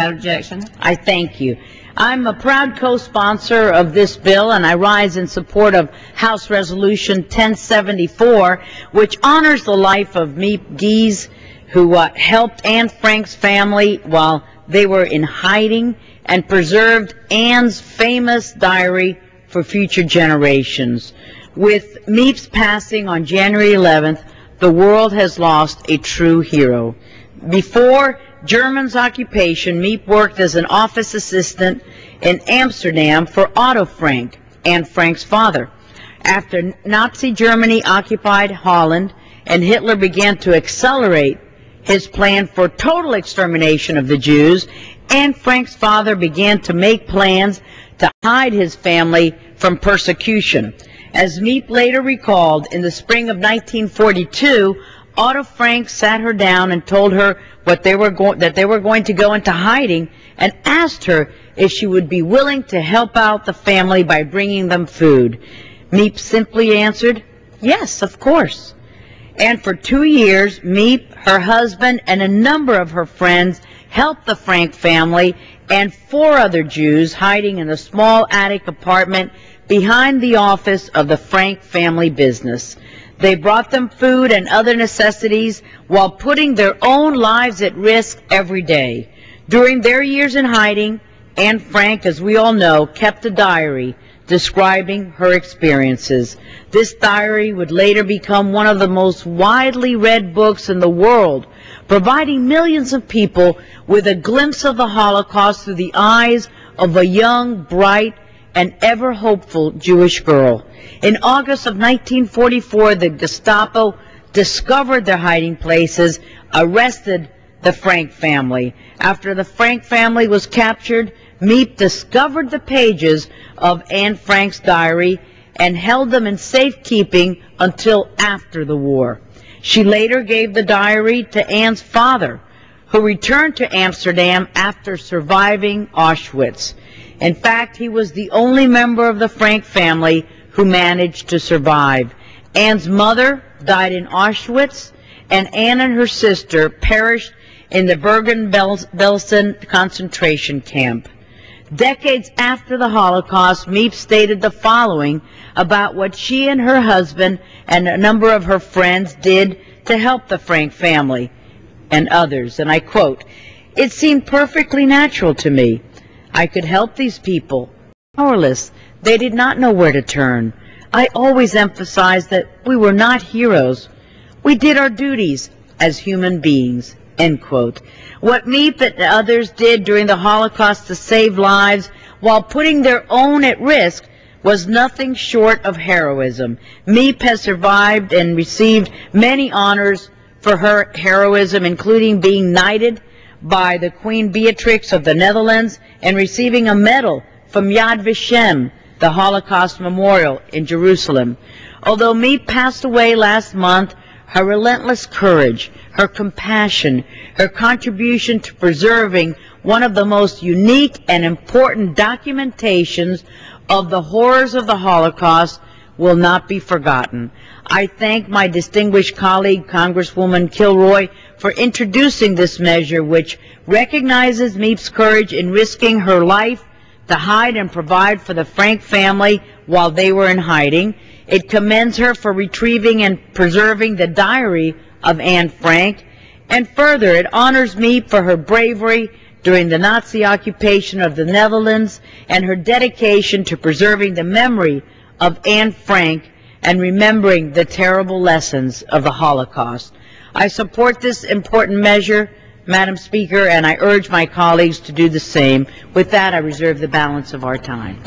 Without objection. I thank you. I'm a proud co-sponsor of this bill, and I rise in support of House Resolution 1074, which honors the life of Miep Gies, who helped Anne Frank's family while they were in hiding and preserved Anne's famous diary for future generations. With Miep's passing on January 11th, the world has lost a true hero. Before Germans' occupation, Miep worked as an office assistant in Amsterdam for Otto Frank, Anne Frank's father. After Nazi Germany occupied Holland and Hitler began to accelerate his plan for total extermination of the Jews, Anne Frank's father began to make plans to hide his family from persecution. As Miep later recalled, in the spring of 1942, Otto Frank sat her down and told her that they were going to go into hiding, and asked her if she would be willing to help out the family by bringing them food. Miep simply answered, "Yes, of course." And for 2 years, Miep, her husband, and a number of her friends helped the Frank family and 4 other Jews hiding in a small attic apartment behind the office of the Frank family business. They brought them food and other necessities while putting their own lives at risk every day. During their years in hiding, Anne Frank, as we all know, kept a diary describing her experiences. This diary would later become one of the most widely read books in the world, providing millions of people with a glimpse of the Holocaust through the eyes of a young, bright, and ever hopeful Jewish girl. In August of 1944, the Gestapo discovered their hiding places, arrested the Frank family. After the Frank family was captured, Miep discovered the pages of Anne Frank's diary and held them in safekeeping until after the war. She later gave the diary to Anne's father, who returned to Amsterdam after surviving Auschwitz. In fact, he was the only member of the Frank family who managed to survive. Anne's mother died in Auschwitz, and Anne and her sister perished in the Bergen-Belsen concentration camp. Decades after the Holocaust, Miep stated the following about what she and her husband and a number of her friends did to help the Frank family and others, and I quote, "It seemed perfectly natural to me. I could help these people. Powerless, they did not know where to turn. I always emphasized that we were not heroes. We did our duties as human beings." End quote. What Miep and others did during the Holocaust to save lives while putting their own at risk was nothing short of heroism. Miep has survived and received many honors for her heroism, including being knighted by the Queen Beatrix of the Netherlands and receiving a medal from Yad Vashem, the Holocaust Memorial in Jerusalem. Although Miep passed away last month, her relentless courage, her compassion, her contribution to preserving one of the most unique and important documentations of the horrors of the Holocaust will not be forgotten. I thank my distinguished colleague, Congresswoman Kilroy, for introducing this measure, which recognizes Miep's courage in risking her life to hide and provide for the Frank family while they were in hiding. It commends her for retrieving and preserving the diary of Anne Frank, and further, it honors Miep for her bravery during the Nazi occupation of the Netherlands and her dedication to preserving the memory of Anne Frank and remembering the terrible lessons of the Holocaust. I support this important measure, Madam Speaker, and I urge my colleagues to do the same. With that, I reserve the balance of our time.